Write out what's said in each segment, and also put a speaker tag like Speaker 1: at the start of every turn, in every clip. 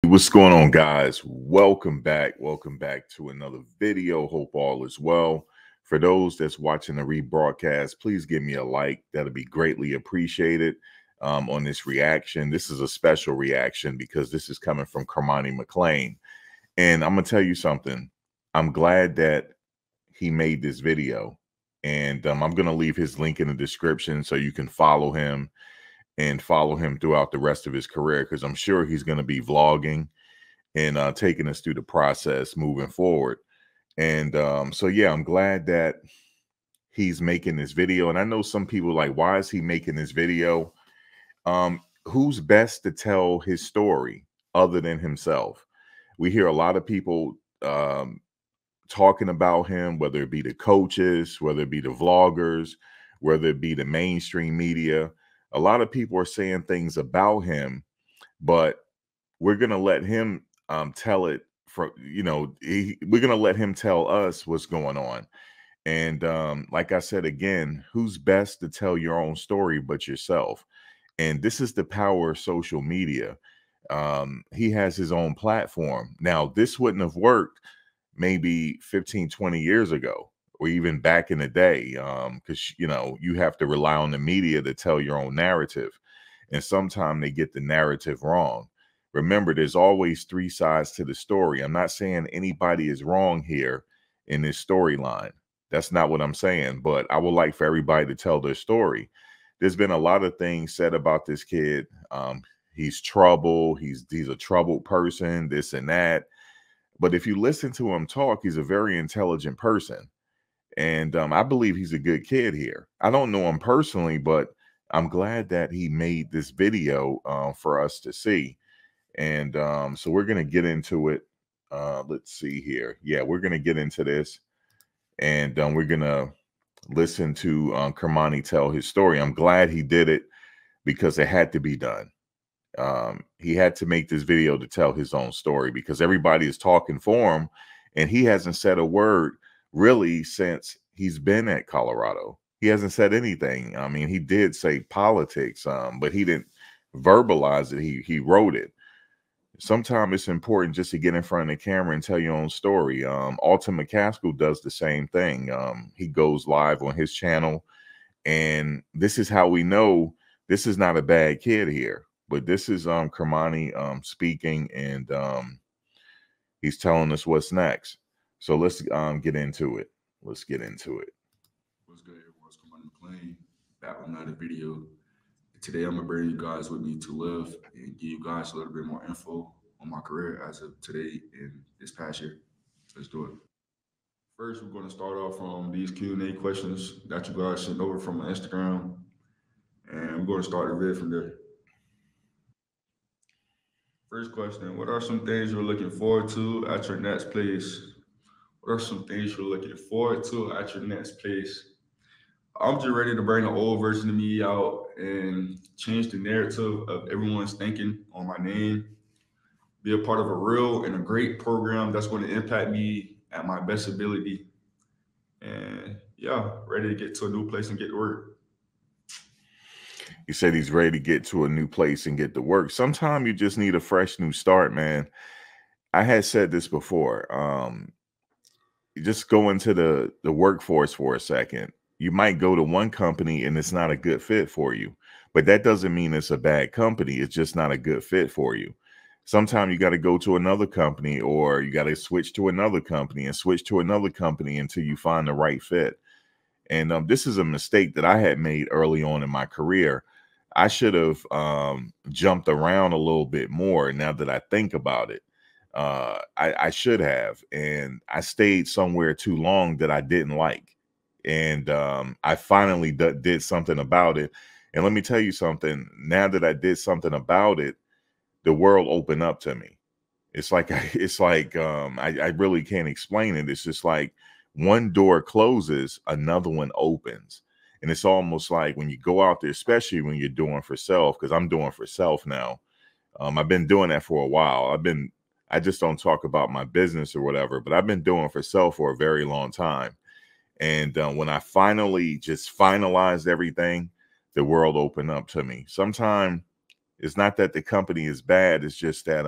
Speaker 1: What's going on, guys? Welcome back. Welcome back to another video. Hope all is well. For those that's watching the rebroadcast, please give me a like. That'll be greatly appreciated on this reaction. This is a special reaction because this is coming from Cormani McClain. And I'm going to tell you something. I'm glad that he made this video. And I'm going to leave his link in the description so you can follow him and follow him throughout the rest of his career, because I'm sure he's going to be vlogging and taking us through the process moving forward. And so, yeah, I'm glad that he's making this video. And I know some people like, why is he making this video? Who's best to tell his story other than himself? We hear a lot of people talking about him, whether it be the coaches, whether it be the vloggers, whether it be the mainstream media. A lot of people are saying things about him, but we're going to let him tell it from, we're going to let him tell us what's going on. And like I said, again, who's best to tell your own story but yourself? And this is the power of social media. He has his own platform. Now, this wouldn't have worked maybe 15, 20 years ago, or even back in the day, because, you have to rely on the media to tell your own narrative. And sometimes they get the narrative wrong. Remember, there's always three sides to the story. I'm not saying anybody is wrong here in this storyline. That's not what I'm saying, but I would like for everybody to tell their story. There's been a lot of things said about this kid. He's trouble. He's a troubled person, this and that. But if you listen to him talk, he's a very intelligent person. And I believe he's a good kid here. I don't know him personally, but I'm glad that he made this video for us to see. And so we're going to get into it. Let's see here. Yeah, we're going to get into this. And we're going to listen to Cormani tell his story. I'm glad he did it because it had to be done. He had to make this video to tell his own story because everybody is talking for him. And he hasn't said a word really since he's been at Colorado. He hasn't said anything. I mean, he did say politics, but he didn't verbalize it. He wrote it. Sometimes it's important just to get in front of the camera and tell your own story. Alton McCaskill does the same thing. He goes live on his channel, and this is how we know this is not a bad kid here. But this is Cormani speaking, and he's telling us what's next. So let's get into it. Let's get into it.
Speaker 2: What's good, everyone? It's Cormani McClain, back with another video. Today, I'm going to bring you guys with me to live and give you guys a little bit more info on my career as of today and this past year. Let's do it. First, we're going to start off from these Q&A questions that you guys sent over from my Instagram. And we're going to start the vid from there. First question, what are some things you're looking forward to at your next place? What are some things you're looking forward to at your next place? I'm just ready to bring the old version of me out and change the narrative of everyone's thinking on my name, be a part of a real and a great program that's going to impact me at my best ability. And yeah, ready to get to a new place and get to work.
Speaker 1: He said he's ready to get to a new place and get to work. Sometimes you just need a fresh new start, man. I had said this before. You just go into the workforce for a second. You might go to one company and it's not a good fit for you, but that doesn't mean it's a bad company. It's just not a good fit for you. Sometimes you got to go to another company, or you got to switch to another company and switch to another company until you find the right fit. And this is a mistake that I had made early on in my career. I should have jumped around a little bit more now that I think about it. I should have. And I stayed somewhere too long that I didn't like. And I finally did something about it. And let me tell you something. Now that I did something about it, the world opened up to me. It's like I really can't explain it. It's just like one door closes, another one opens. And it's almost like when you go out there, especially when you're doing for self, because I'm doing for self now. I've been doing that for a while. I just don't talk about my business or whatever, but I've been doing for self for a very long time. And when I finally just finalized everything, the world opened up to me. Sometimes it's not that the company is bad. It's just that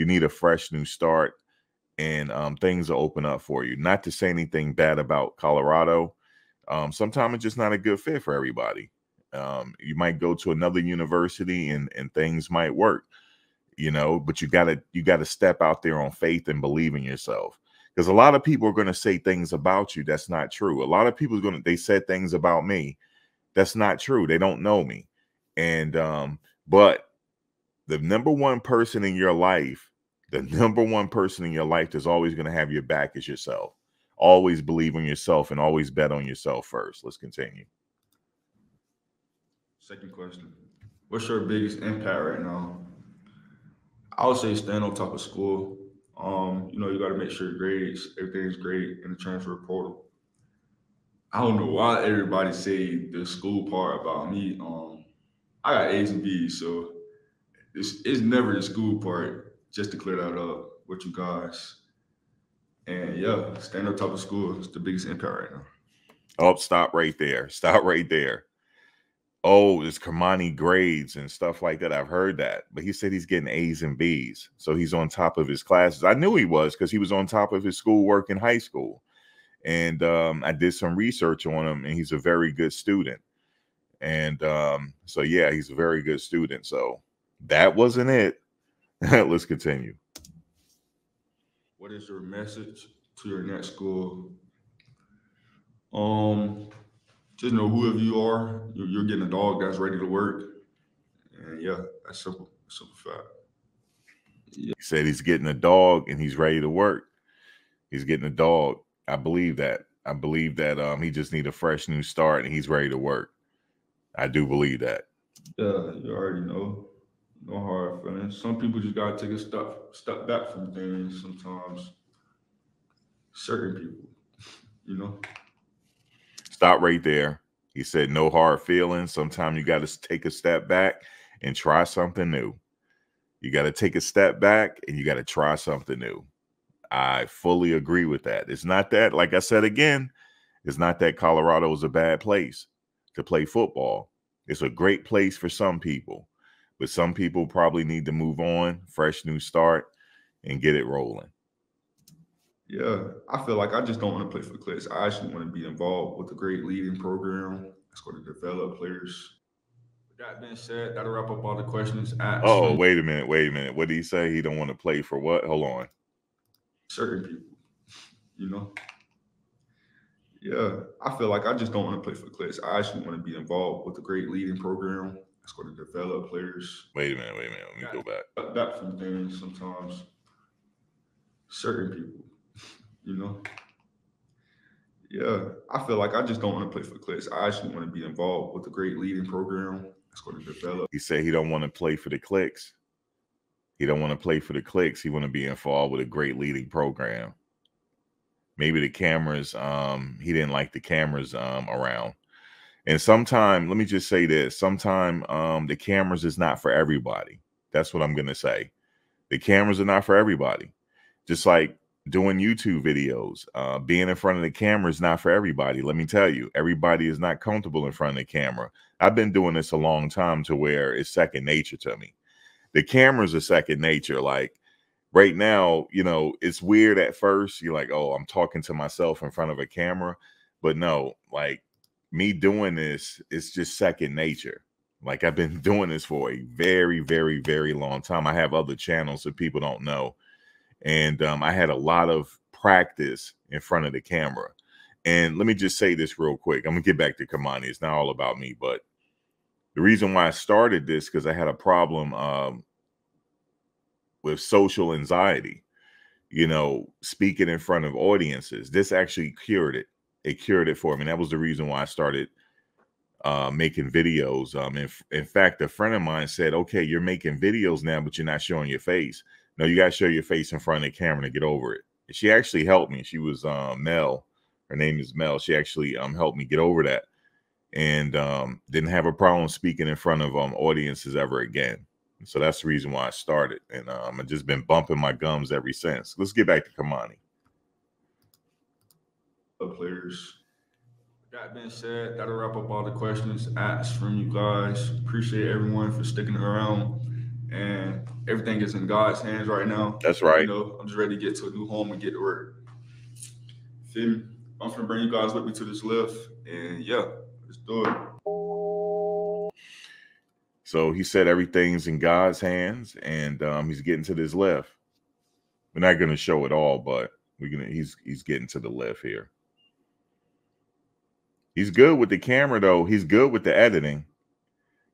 Speaker 1: You need a fresh new start, and things will open up for you. Not to say anything bad about Colorado. Sometimes it's just not a good fit for everybody. You might go to another university and things might work, but you gotta step out there on faith and believe in yourself. Because a lot of people are gonna say things about you that's not true. A lot of people they said things about me that's not true. They don't know me. And but the number one person in your life, that's always going to have your back is yourself. Always believe in yourself and always bet on yourself first. Let's continue.
Speaker 2: Second question. What's your biggest impact right now? I would say staying on top of school. You got to make sure your grades, everything's great in the transfer portal. I don't know why everybody say the school part about me. I got A's and B's, so it's never the school part. Just to clear that up with you guys. And yeah, staying on top of school is the biggest impact right now.
Speaker 1: Oh, stop right there. Stop right there. Oh, it's Cormani grades and stuff like that. I've heard that. But he said he's getting A's and B's. So he's on top of his classes. I knew he was because he was on top of his schoolwork in high school. And I did some research on him, and he's a very good student. And so, yeah, he's a very good student. So that wasn't it. Let's continue.
Speaker 2: What is your message to your next school? Um, just know whoever you are, you're getting a dog that's ready to work. And yeah, that's simple. Simple fact.
Speaker 1: He said he's getting a dog and he's ready to work. He's getting a dog. I believe that. I believe that he just need a fresh new start and he's ready to work. I do believe that.
Speaker 2: Yeah, you already know. No hard feelings. Some people just gotta take a step back from things sometimes. Certain people, you know.
Speaker 1: Stop right there. He said no hard feelings. Sometimes you got to take a step back and try something new. You got to take a step back and you got to try something new. I fully agree with that. It's not that, like I said again, it's not that Colorado is a bad place to play football. It's a great place for some people, but some people probably need to move on, fresh new start, and get it rolling.
Speaker 2: Yeah, I feel like I just don't want to play for the clicks. I actually want to be involved with a great leading program that's going to develop players. With that being said, that'll wrap up all the questions asked
Speaker 1: Oh,
Speaker 2: from
Speaker 1: wait a minute. Wait a minute. What did he say? He don't want to play for what? Hold on.
Speaker 2: certain people, you know. Yeah, I feel like I just don't want to play for the clicks. I actually want to be involved with a great leading program that's going to develop players.
Speaker 1: Wait a minute. Wait a minute. Let me go back.
Speaker 2: Step back from things sometimes. Certain people, you know. Yeah, I feel like I just don't want to play for the clicks. I actually want to be involved with a great leading program that's going to develop.
Speaker 1: He said he don't want to play for the clicks. He don't want to play for the clicks. He want to be involved with a great leading program. Maybe the cameras, he didn't like the cameras around. And sometime, let me just say this, sometime the cameras is not for everybody. That's what I'm going to say. The cameras are not for everybody. Just like doing YouTube videos, being in front of the camera is not for everybody. Let me tell you, everybody is not comfortable in front of the camera. I've been doing this a long time to where it's second nature to me. The cameras are second nature. Like right now, it's weird at first. You're like, oh, I'm talking to myself in front of a camera. But no, like me doing this, it's just second nature. Like I've been doing this for a very, very, very long time. I have other channels that people don't know. And I had a lot of practice in front of the camera. And let me just say this real quick. I'm going to get back to Cormani. It's not all about me, but the reason why I started this, because I had a problem with social anxiety, speaking in front of audiences. This actually cured it. It cured it for me. And that was the reason why I started making videos. In fact, a friend of mine said, okay, you're making videos now, but you're not showing your face. No, you got to show your face in front of the camera to get over it. And she actually helped me. She was Mel. Her name is Mel. She actually helped me get over that. And didn't have a problem speaking in front of audiences ever again. So that's the reason why I started. And I've just been bumping my gums ever since. Let's get back to Cormani.
Speaker 2: Players. That being said, that'll wrap up all the questions asked from you guys. Appreciate everyone for sticking around. and everything is in God's hands right now.
Speaker 1: That's right.
Speaker 2: I'm just ready to get to a new home and get to work. Feel me? I'm finna bring you guys with me to this lift, and yeah, let's do it.
Speaker 1: So he said everything's in God's hands, and he's getting to this lift. We're not going to show it all, but he's getting to the lift here. He's good with the camera, though. He's good with the editing.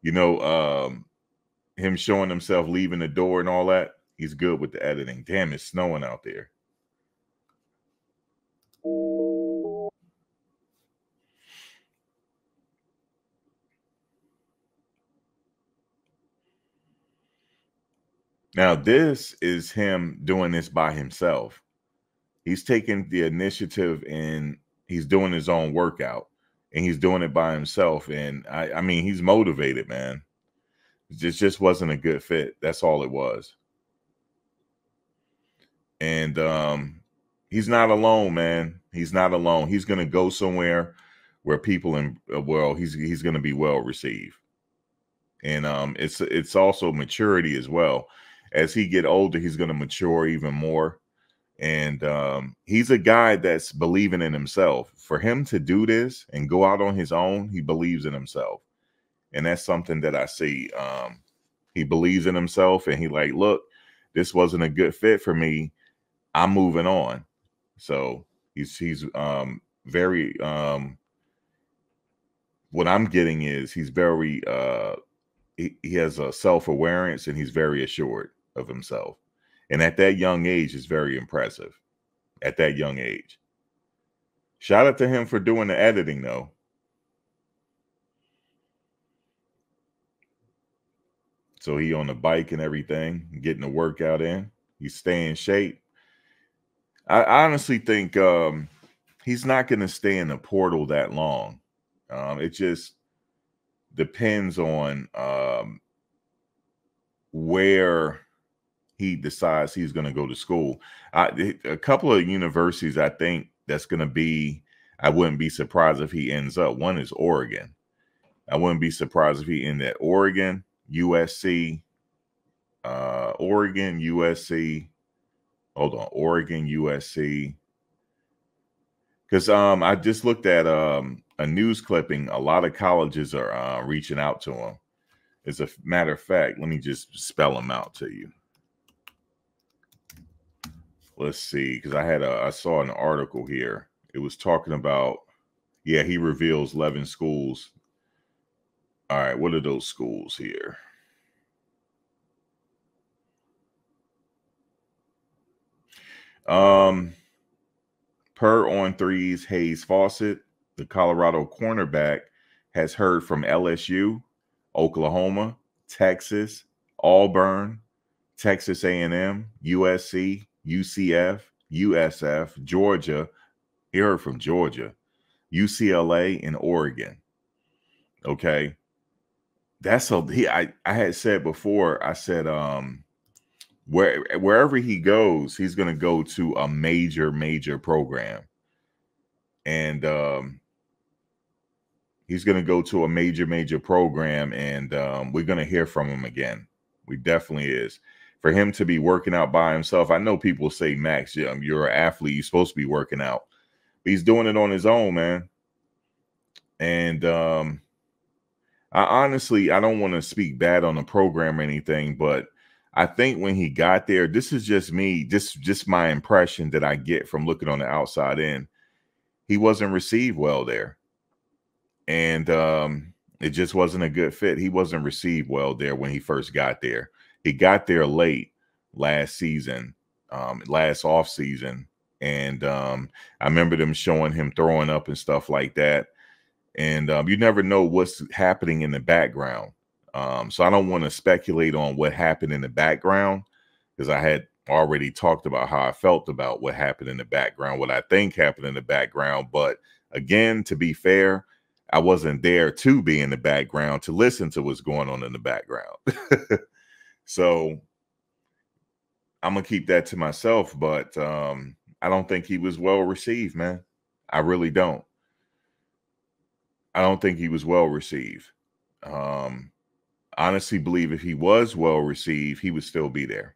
Speaker 1: Him showing himself leaving the door and all that. He's good with the editing. Damn, it's snowing out there. Now, this is him doing this by himself. He's taking the initiative and he's doing his own workout, and he's doing it by himself. And I mean, he's motivated, man. It just wasn't a good fit. That's all it was. And he's not alone, man. He's not alone. He's going to go somewhere where people he's going to be well received. And it's also maturity as well. As he get older, he's going to mature even more. And he's a guy that's believing in himself. For him to do this and go out on his own, he believes in himself. And that's something that I see. He believes in himself, and he like, look, this wasn't a good fit for me. I'm moving on. So he's very what I'm getting is he's very he has a self-awareness, and he's very assured of himself. And at that young age is very impressive. At that young age. Shout out to him for doing the editing, though. So he on the bike and everything, getting the workout in. He's staying in shape. I honestly think he's not going to stay in the portal that long. It just depends on where he decides he's going to go to school. A couple of universities, I think that's going to be, I wouldn't be surprised if he ends up. One is Oregon. I wouldn't be surprised if he ended at Oregon, USC, Oregon, USC. Hold on, Oregon, USC. Because I just looked at a news clipping. A lot of colleges are reaching out to him. As a matter of fact, let me just spell them out to you. Let's see, because I saw an article here. It was talking about, yeah, he reveals 11 schools. All right, what are those schools here? Per On3's Hayes Fawcett, the Colorado cornerback, has heard from LSU, Oklahoma, Texas, Auburn, Texas A&M, USC, UCF, USF, Georgia. He heard from Georgia, UCLA, and Oregon. Okay. That's I had said before, I said wherever he goes, he's going to go to a major program. And he's going to go to a major program, and we're going to hear from him again. We definitely is. For him to be working out by himself, I know people say, Max, you're an athlete, you're supposed to be working out. But he's doing it on his own, man. And I don't want to speak bad on the program or anything, but I think when he got there, this is just me, just my impression that I get from looking on the outside in. He wasn't received well there. And it just wasn't a good fit. He wasn't received well there when he first got there. He got there late last season, last off season. And I remember them showing him throwing up and stuff like that. And you never know what's happening in the background. So I don't want to speculate on what happened in the background, because I had already talked about how I felt about what happened in the background, what I think happened in the background. But again, to be fair, I wasn't there to be in the background to listen to what's going on in the background. So I'm going to keep that to myself. But I don't think he was well received, man. I really don't. I don't think he was well received. honestly believe if he was well received, he would still be there.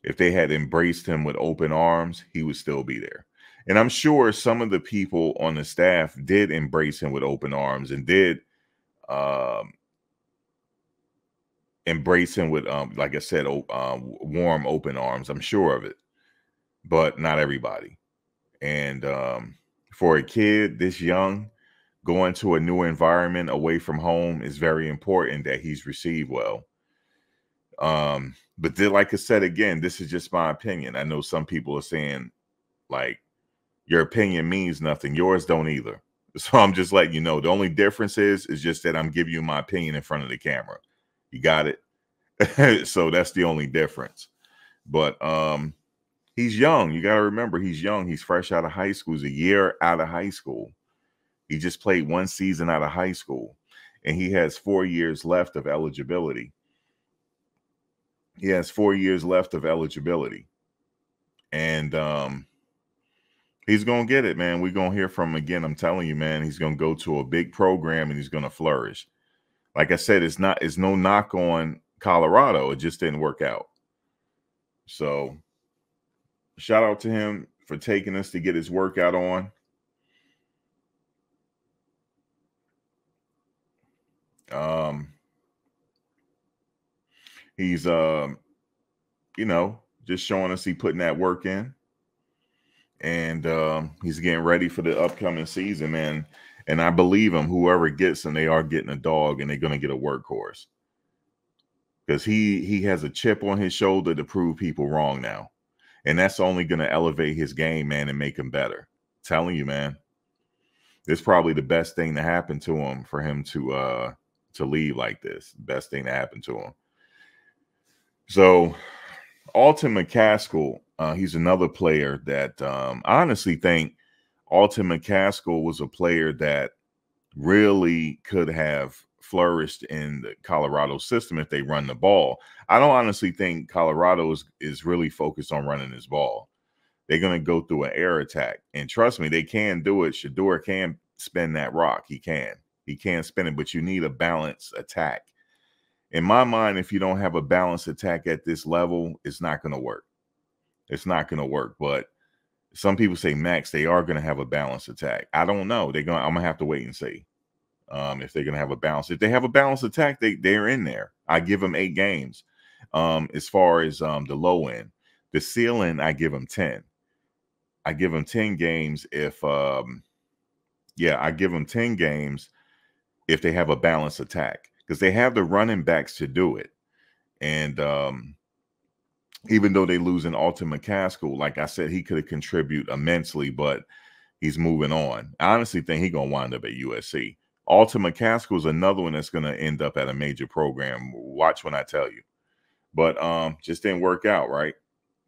Speaker 1: If they had embraced him with open arms, he would still be there. And I'm sure some of the people on the staff did embrace him with open arms and did embrace him with, like I said, warm, open arms. I'm sure of it, but not everybody. And for a kid this young, going to a new environment away from home is very important that he's received well. But then, like I said, again, this is just my opinion. I know some people are saying, like, your opinion means nothing. Yours don't either. So I'm just letting you know. The only difference is just that I'm giving you my opinion in front of the camera. You got it? So that's the only difference. But he's young. You got to remember, he's young. He's fresh out of high school. He's a year out of high school. He just played one season out of high school. And he has 4 years left of eligibility. He has 4 years left of eligibility. And he's going to get it, man. We're going to hear from him again. I'm telling you, man, he's going to go to a big program and he's going to flourish. Like I said, it's no knock on Colorado. It just didn't work out. So shout out to him for taking us to get his workout on. He's, you know, just showing us he putting that work in. And he's getting ready for the upcoming season, man. And I believe him. Whoever gets him, they are getting a dog, and they're going to get a workhorse. Because he has a chip on his shoulder to prove people wrong now. And that's only going to elevate his game, man, and make him better. I'm telling you, man. It's probably the best thing to happen to him for him to leave like this. Best thing to happen to him. So, Alton McCaskill, he's another player that I honestly think Alton McCaskill was a player that really could have flourished in the Colorado system if they run the ball. I don't honestly think Colorado is really focused on running this ball. They're going to go through an air attack. And trust me, they can do it. Shedeur can spin that rock. He can. He can spin it, but you need a balanced attack. In my mind, if you don't have a balanced attack at this level, it's not going to work. It's not going to work. But some people say, Max, they are going to have a balanced attack. I don't know. I'm going to have to wait and see if they're going to have a balance. If they have a balanced attack, they're in there. I give them 8 games. As far as the low end, the ceiling, I give them 10. I give them 10 games if, I give them 10 games if they have a balanced attack, because they have the running backs to do it. And even though they lose in Alton McCaskill, like I said, he could have contributed immensely, but he's moving on. I honestly think he's going to wind up at USC. Alton McCaskill is another one that's going to end up at a major program. Watch when I tell you. But just didn't work out, right?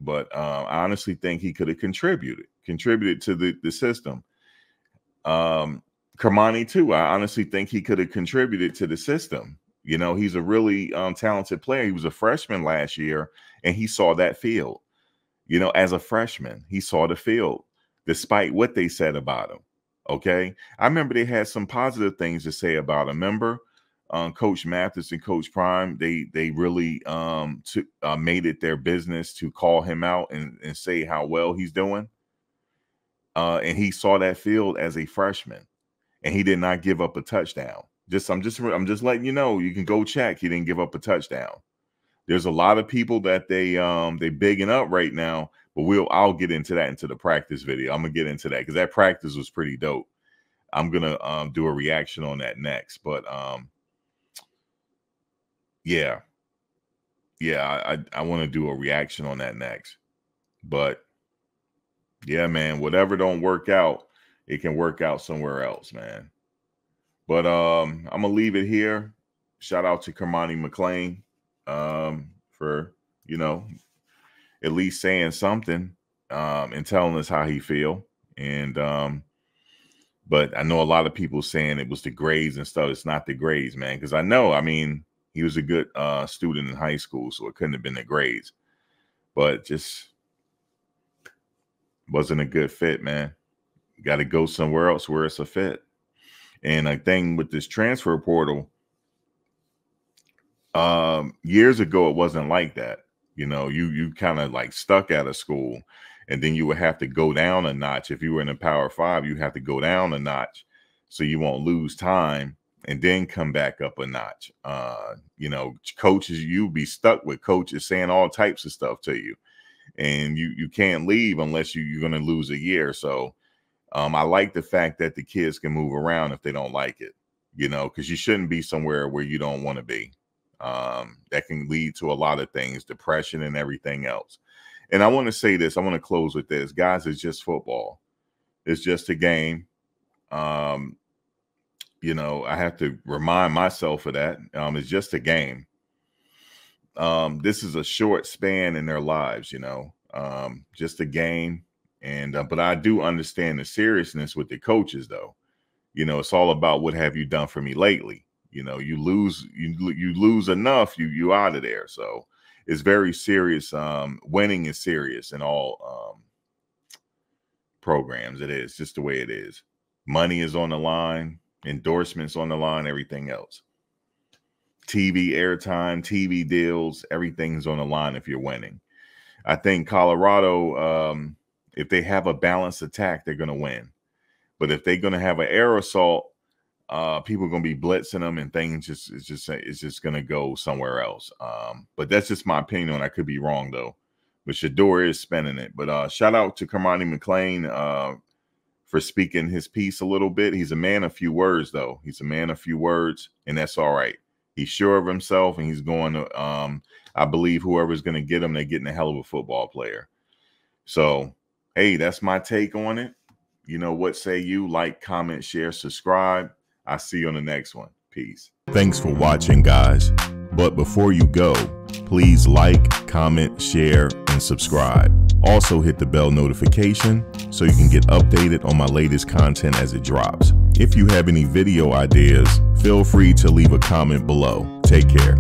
Speaker 1: But I honestly think he could have contributed to the system. Cormani too. I honestly think he could have contributed to the system. You know, he's a really talented player. He was a freshman last year, and he saw that field. You know, as a freshman, he saw the field, despite what they said about him. Okay, I remember they had some positive things to say about him. Remember, Coach Mathis and Coach Prime, they really made it their business to call him out and say how well he's doing. And he saw that field as a freshman, and he did not give up a touchdown. I'm just letting you know. You can go check. He didn't give up a touchdown. There's a lot of people that they bigging up right now, but I'll get into that into the practice video. I'm gonna get into that because that practice was pretty dope. I'm gonna do a reaction on that next. But I want to do a reaction on that next. But yeah, man, whatever don't work out, it can work out somewhere else, man. But I'm gonna leave it here. Shout out to Cormani McClain for, you know, at least saying something and telling us how he feel. And but I know a lot of people saying it was the grades and stuff. It's not the grades, man, because I know, I mean, he was a good student in high school, so it couldn't have been the grades. But just wasn't a good fit, man. You got to go somewhere else where it's a fit. And I think with this transfer portal, Years ago, it wasn't like that. You know, you kind of like stuck out of school, and then you would have to go down a notch. If you were in a Power 5, you have to go down a notch so you won't lose time, and then come back up a notch. You know, coaches, you'll be stuck with coaches saying all types of stuff to you, and you can't leave unless you're going to lose a year. So I like the fact that the kids can move around if they don't like it, you know, because you shouldn't be somewhere where you don't want to be. That can lead to a lot of things, depression and everything else. And I want to say this, I want to close with this, guys, it's just football. It's just a game. You know, I have to remind myself of that. It's just a game. This is a short span in their lives, you know, just a game. And, but I do understand the seriousness with the coaches though. You know, it's all about what have you done for me lately? You know, you lose enough, you out of there. So it's very serious. Winning is serious in all programs. It is just the way it is. Money is on the line, endorsements on the line, everything else. TV airtime, TV deals, everything's on the line if you're winning. I think Colorado, if they have a balanced attack, they're going to win. But if they're going to have an air assault, people are going to be blitzing them, and things it's just going to go somewhere else. But that's just my opinion. I could be wrong though. But Shador is spending it. But shout out to Cormani McClain for speaking his piece a little bit. He's a man of few words though. He's a man of few words, and that's all right. He's sure of himself, and he's going to. I believe whoever's going to get him, they're getting a hell of a football player. So, hey, that's my take on it. You know, what say you? Like, comment, share, subscribe. I'll see you on the next one. Peace. Thanks for watching, guys. But before you go, please like, comment, share, and subscribe. Also hit the bell notification so you can get updated on my latest content as it drops. If you have any video ideas, feel free to leave a comment below. Take care.